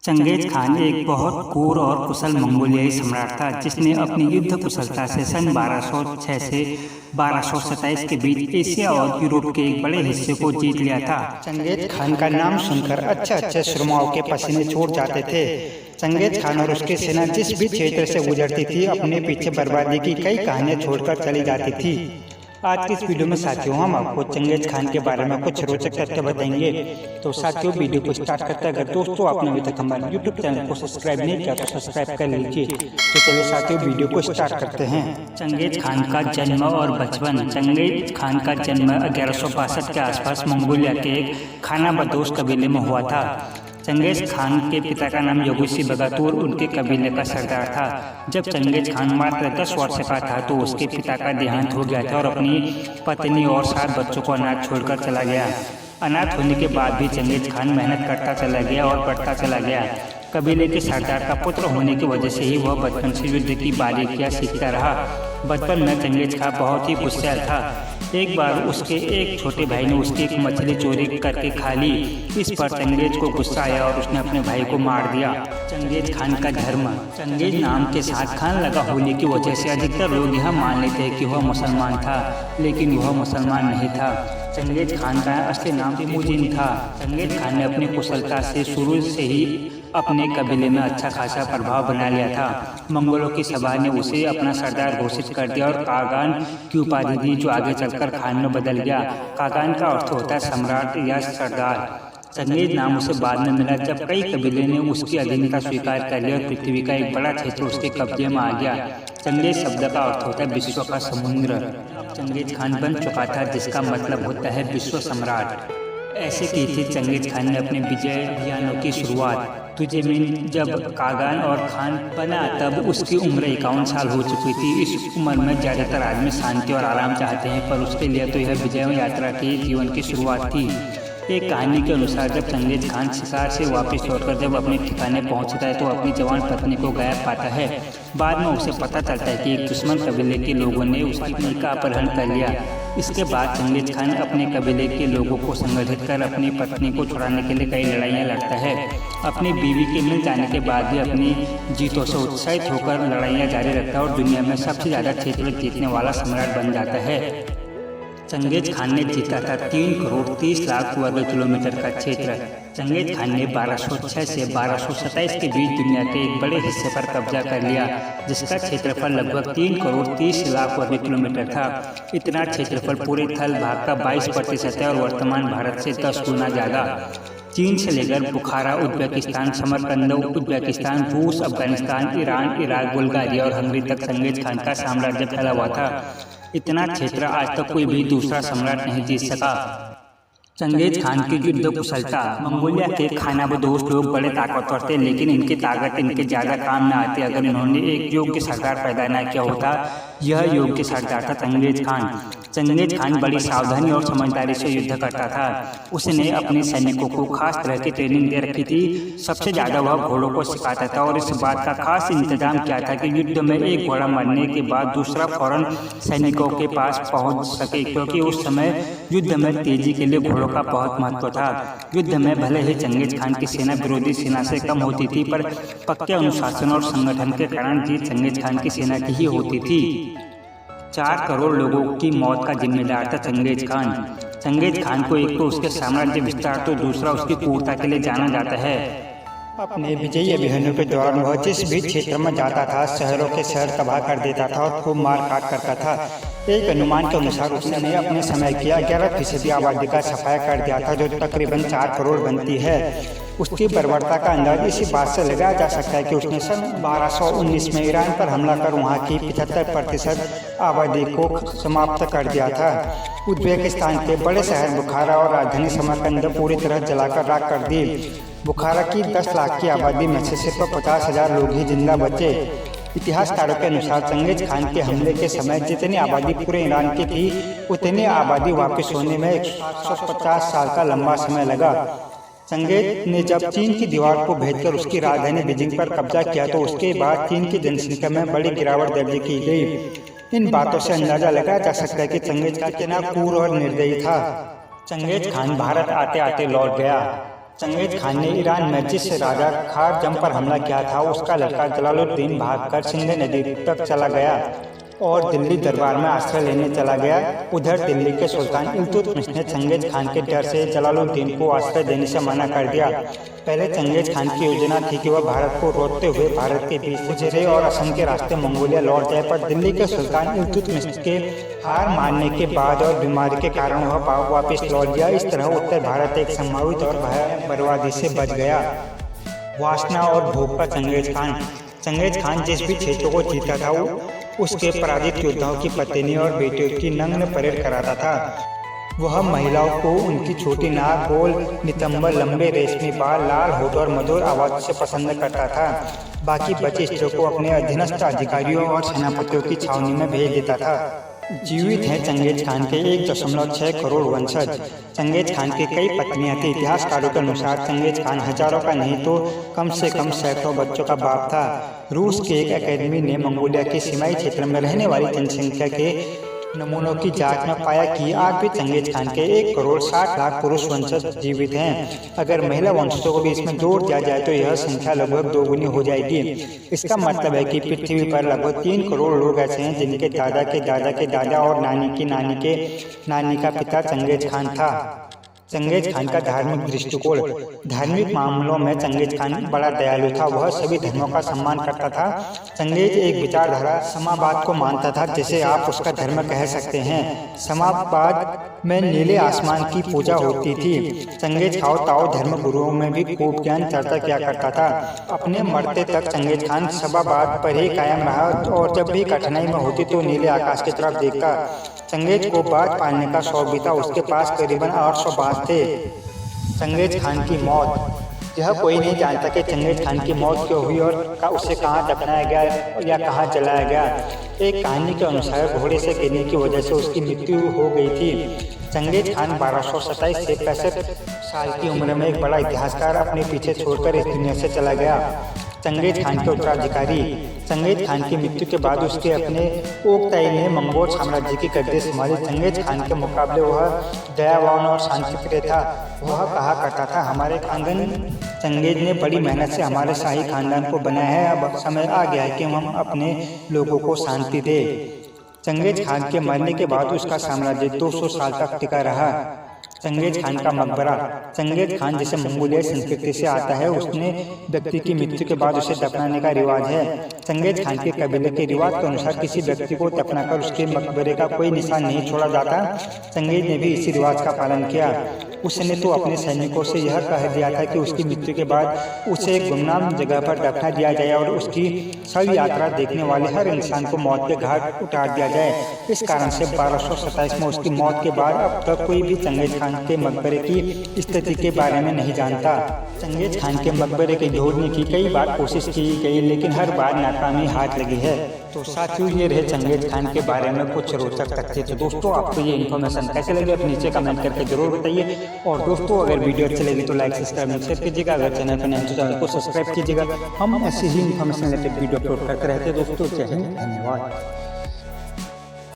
Genghis Khan एक बहुत क्रूर और कुशल मंगोलियाई सम्राट था जिसने अपनी युद्ध कुशलता से सन 1206 से 1227 के बीच एशिया और यूरोप के एक बड़े हिस्से को जीत लिया था। चंगेज खान का नाम सुनकर अच्छे सुरमाओं के पसीने छूट जाते थे। चंगेज खान और उसकी सेना जिस भी क्षेत्र से गुजरती थी अपने पीछे बर्बादी की कई कहानियां छोड़कर चली जाती थी। आज की इस वीडियो में साथियों हम आपको चंगेज खान के बारे में कुछ रोचक तथ्य बताएंगे। तो साथियों वीडियो को स्टार्ट करते हैं। अगर दोस्तों आपने अभी तक हमारे यूट्यूब चैनल को सब्सक्राइब नहीं किया तो सब्सक्राइब कर लीजिए। तो चलिए साथियों वीडियो को स्टार्ट करते हैं। चंगेज खान का जन्म और बचपन। चंगेज खान का जन्म 1162 के आसपास मंगोलिया के खानाबदोश कबीले में हुआ था। चंगेज खान के पिता का नाम यगुसी बगातुर उनके कबीले का सरदार था। जब चंगेज खान मात्र 10 वर्ष का था तो उसके पिता का देहांत हो गया था और अपनी पत्नी और 7 बच्चों को अनाथ छोड़कर चला गया। अनाथ होने के बाद भी चंगेज खान मेहनत करता चला गया और बढ़ता चला गया। कबीले के सरदार का पुत्र होने की वजह से ही वह बचपन से युद्ध की बारीकियां सीखता रहा। बचपन में चंगेज खान बहुत ही होशियार था। एक बार उसके एक छोटे भाई ने उसकी एक मछली चोरी करके खा ली। इस पर चंगेज को गुस्सा आया और उसने अपने भाई को मार दिया। चंगेज खान का धर्म। चंगेज नाम के साथ खान लगा होने की वजह से अधिकतर लोग यह मान लेते हैं कि वह मुसलमान था, लेकिन वह मुसलमान नहीं था। चंगेज खान का असली नाम तिमुजिन था। चंगेज खान ने अपनी कुशलता से शुरू से ही अपने कबीले में अच्छा खासा प्रभाव बना लिया था। मंगोलों की सभा ने उसे अपना सरदार घोषित कर दिया और कागान की उपाधि दी, जो आगे चलकर खान में बदल गया। कागान का अर्थ होता है सम्राट या सरदार। चंगेज नाम उसे बाद में मिला जब कई कबीले ने उसकी अधीनता स्वीकार कर लिया और पृथ्वी का एक बड़ा क्षेत्र उसके कब्जे में आ गया। चंगेज शब्द का अर्थ होता है विश्व का समुद्र। चंगेज खान बन चुका था जिसका मतलब होता है विश्व सम्राट। ऐसे की थी चंगेज खान ने अपने विजय अभियानों की शुरुआत। तुजेमिन जब कागान और खान बना तब उसकी उम्र 51 साल हो चुकी थी। इस उम्र में ज़्यादातर आदमी शांति और आराम चाहते हैं, पर उसके लिए तो यह विजय यात्रा की जीवन की शुरुआत थी। एक कहानी के अनुसार जब चंगेज खान शिकार से वापस लौटकर जब अपने ठिकाने पहुंचता है तो अपनी जवान पत्नी को गायब पाता है। बाद में उसे पता चलता है कि एक दुश्मन कबीले के लोगों ने उसकी पत्नी का अपहरण कर लिया। इसके बाद चंगेज खान अपने कबीले के लोगों को संगठित कर अपनी पत्नी को छुड़ाने के लिए कई लड़ाइयाँ लड़ता है। अपनी बीवी के मिल जाने के बाद भी अपनी जीतों से उत्साहित होकर लड़ाइयाँ जारी रखता है और दुनिया में सबसे ज़्यादा क्षेत्र जीतने वाला सम्राट बन जाता है। चंगेज खान ने जीता था 3 करोड़ 30 लाख वर्ग किलोमीटर का क्षेत्र। चंगेज खान ने 1206 से 1227 के बीच दुनिया के एक बड़े हिस्से पर कब्जा कर लिया, जिसका क्षेत्रफल लगभग 3 करोड़ 30 लाख वर्ग किलोमीटर था। इतना क्षेत्रफल पूरे थल भाग का 22% है और वर्तमान भारत से 10 गुना ज़्यादा। चीन से लेकर बुखारा, उज्बेकिस्तान, समरकंद, उज्बेकिस्तान, रूस, अफगानिस्तान, ईरान, इराक, बुल्गारिया और हंगरी तक चंगेज खान का साम्राज्य फैला हुआ था। इतना क्षेत्र आज तक कोई भी दूसरा सम्राट नहीं जीत सका। चंगेज खान की युद्ध कुशलता। मंगोलिया के खानाबदोश लोग बड़े ताकतवर थे, लेकिन इनकी ताकत इनके ज्यादा काम न आती अगर इन्होंने एक योग्य सरदार पैदा न किया होता। यह योग्य सरदार था चंगेज खान। चंगेज खान बड़ी सावधानी और समझदारी से युद्ध करता था। उसने अपने सैनिकों को खास तरह की ट्रेनिंग दे रखी थी। सबसे ज्यादा वह घोड़ों को सिखाता था और इस बात का खास इंतजाम किया था कि युद्ध में एक घोड़ा मरने के बाद दूसरा फौरन सैनिकों के पास पहुंच सके, क्योंकि उस समय युद्ध में तेजी के लिए घोड़ों का बहुत महत्व था। युद्ध में भले ही चंगेज खान की सेना विरोधी सेना से कम होती थी, पर पक्के अनुशासन और संगठन के कारण जीत चंगेज खान की सेना की ही होती थी। 4 करोड़ लोगों की मौत का जिम्मेदार था चंगेज खान। चंगेज खान को एक तो उसके साम्राज्य विस्तार तो दूसरा उसकी क्रूरता के लिए जाना जाता है। अपने विजयी अभियानों के दौरान वह जिस भी क्षेत्र में जाता था शहरों के शहर तबाह कर देता था और खूब मार काट करता था। एक अनुमान के अनुसार उसने अपने समय की 11% आबादी का सफाया कर दिया था, जो तकरीबन 4 करोड़ बनती है। उसकी बर्बरता का अंदाज इसी बात से लगाया जा सकता है कि उसने सन 1219 में ईरान पर हमला कर वहाँ की 75% आबादी को समाप्त कर दिया था। उज्बेकिस्तान के बड़े शहर बुखारा और राजधानी समरकंद पूरी तरह जलाकर राख कर दी। बुखारा की 10 लाख की आबादी में से सिर्फ 50,000 लोग ही जिंदा बचे। इतिहासकारों के अनुसार चंगेज खान के हमले के समय जितनी आबादी पूरे ईरान की थी, उतनी आबादी वापस होने में 150 साल का लंबा समय लगा। चंगेज ने जब चीन की दीवार को भेदकर उसकी राजधानी बीजिंग पर कब्जा किया तो उसके बाद चीन की जनसंख्या में बड़ी गिरावट दर्ज की गई। इन बातों से अंदाजा लगाया जा सकता है कि चंगेज कितना क्रूर और निर्दयी था। चंगेज खान भारत आते आते लौट गया। चंगेज खान ने ईरान में जिस राजा खारजम पर हमला किया था उसका लड़का जलालुद्दीन भागकर सिंध नदी तक चला गया और दिल्ली दरबार में आश्रय लेने चला गया। उधर दिल्ली के सुल्तान इल्तुतमिश ने चंगेज खान के डर से जलालुद्दीन को आश्रय देने से मना कर दिया। पहले चंगेज खान की योजना थी कि वह भारत को रोकते हुए भारत के बीच गुजरे और असम के रास्ते मंगोलिया लौट जाए, पर दिल्ली के सुल्तान इल्तुतमिश के हार मानने के बाद और बीमारी के कारण वह वापस लौट गया। इस तरह उत्तर भारत एक संभावित और भयावह बर्बादी से बच गया। वासना और भोग का चंगेज खान जिस भी क्षेत्र को जीता था उसके पराजित योद्धाओं की पत्नी और बेटियों की नग्न परेड कराता था। वह महिलाओं को उनकी छोटी नाक, गोल नितंबर, लंबे रेशमी बाल, लाल होठ और मधुर आवाज से पसंद करता था। बाकी बचे स्त्रियों को अपने अधीनस्थ अधिकारियों और सेनापतियों की छावनी में भेज देता था। जीवित हैं चंगेज खान के 1.6 करोड़ वंशज। चंगेज खान की कई पत्नियां थी। इतिहासकारों के अनुसार चंगेज खान हजारों का नहीं तो कम से कम सैकड़ों बच्चों का बाप था। रूस के एक एकेडमी ने मंगोलिया के सीमाई क्षेत्र में रहने वाली जनसंख्या के नमूनों की जांच में पाया कि आज भी चंगेज खान के 1,60,00,000 पुरुष वंशज जीवित हैं। अगर महिला वंशजों को भी इसमें जोड़ दिया जाए तो यह संख्या लगभग दोगुनी हो जाएगी। इसका मतलब है कि पृथ्वी पर लगभग 3 करोड़ लोग ऐसे हैं जिनके दादा के दादा के दादा और नानी की नानी के नानी का पिता चंगेज खान था। चंगेज खान का धार्मिक दृष्टिकोण। धार्मिक मामलों में चंगेज खान बड़ा दयालु था। वह सभी धर्मों का सम्मान करता था। चंगेज एक विचारधारा समाजवाद को मानता था, जिसे आप उसका धर्म कह सकते हैं। समाजवाद में नीले आसमान की पूजा होती थी। चंगेज खाओ ताओ धर्म गुरुओं में भी खूब ज्ञान चर्चा किया करता था। अपने मरते तक चंगेज खान समाजवाद पर ही कायम रहा और जब भी कठिनाई में होती तो नीले आकाश की तरफ देखता। चंगेज को बाज पालने का शौक भी था। उसके पास करीबन 800 बाज थे। चंगेज खान की मौत। यह कोई नहीं जानता कि चंगेज खान की मौत क्यों हुई और उसे कहाँ दफनाया गया या कहाँ जलाया गया। एक कहानी के अनुसार घोड़े से गिरने की वजह से उसकी मृत्यु हो गई थी। चंगेज खान 1227 से 65 साल की उम्र में एक बड़ा इतिहासकार अपने पीछे छोड़कर इस दुनिया से चला गया। चंगेज खान के उत्तराधिकारी। चंगेज खान की मृत्यु के बाद उसके अपने ओकताई ने मंगोल साम्राज्य की गद्दी संभाली। चंगेज खान के मुकाबले वह दयावान और शांतिप्रिय था। वह कहा करता था, हमारे खानदान चंगेज ने बड़ी मेहनत से हमारे शाही खानदान को बनाया है। अब समय आ गया है कि हम अपने लोगों को शांति दें। चंगेज खान के मरने के बाद उसका साम्राज्य 200 साल तक टिका रहा। चंगेज खान का मकबरा। चंगेज खान जैसे मंगोलियाई संस्कृति से आता है, उसने व्यक्ति की मृत्यु के बाद उसे दफनाने का रिवाज है। चंगेज खान के कबीले के रिवाज के अनुसार किसी व्यक्ति को दफनाकर उसके मकबरे का कोई निशान नहीं छोड़ा जाता। चंगेज ने भी इसी रिवाज का पालन किया। उसने तो अपने सैनिकों से यह कह दिया था कि उसकी मृत्यु के बाद उसे एक गुमनाम जगह पर दफना दिया जाए और उसकी शव यात्रा देखने वाले हर इंसान को मौत के घाट उतार दिया जाए। इस कारण से 1227 में उसकी मौत के बाद अब तक कोई भी चंगेज खान के मकबरे की स्थिति के बारे में नहीं जानता। चंगेज खान के मकबरे के ढूंढने की कई बार कोशिश की गई, लेकिन हर बार नाकामी हाथ लगी है। तो साथियों, ये रहे चंगेज खान के बारे में कुछ रोचक तथ्य। तो दोस्तों, आपको ये इन्फॉर्मेशन कैसे लगी आप नीचे कमेंट करके जरूर बताइए। और दोस्तों, अगर वीडियो अच्छी लगी तो लाइक सब्सक्राइब शेयर कीजिएगा। अगर चैनल पर नए हैं तो चैनल को सब्सक्राइब कीजिएगा। हम ऐसी ही इन्फॉर्मेशन रिलेटेड वीडियो अपलोड करते रहते हैं। दोस्तों, जय हिंद, धन्यवाद।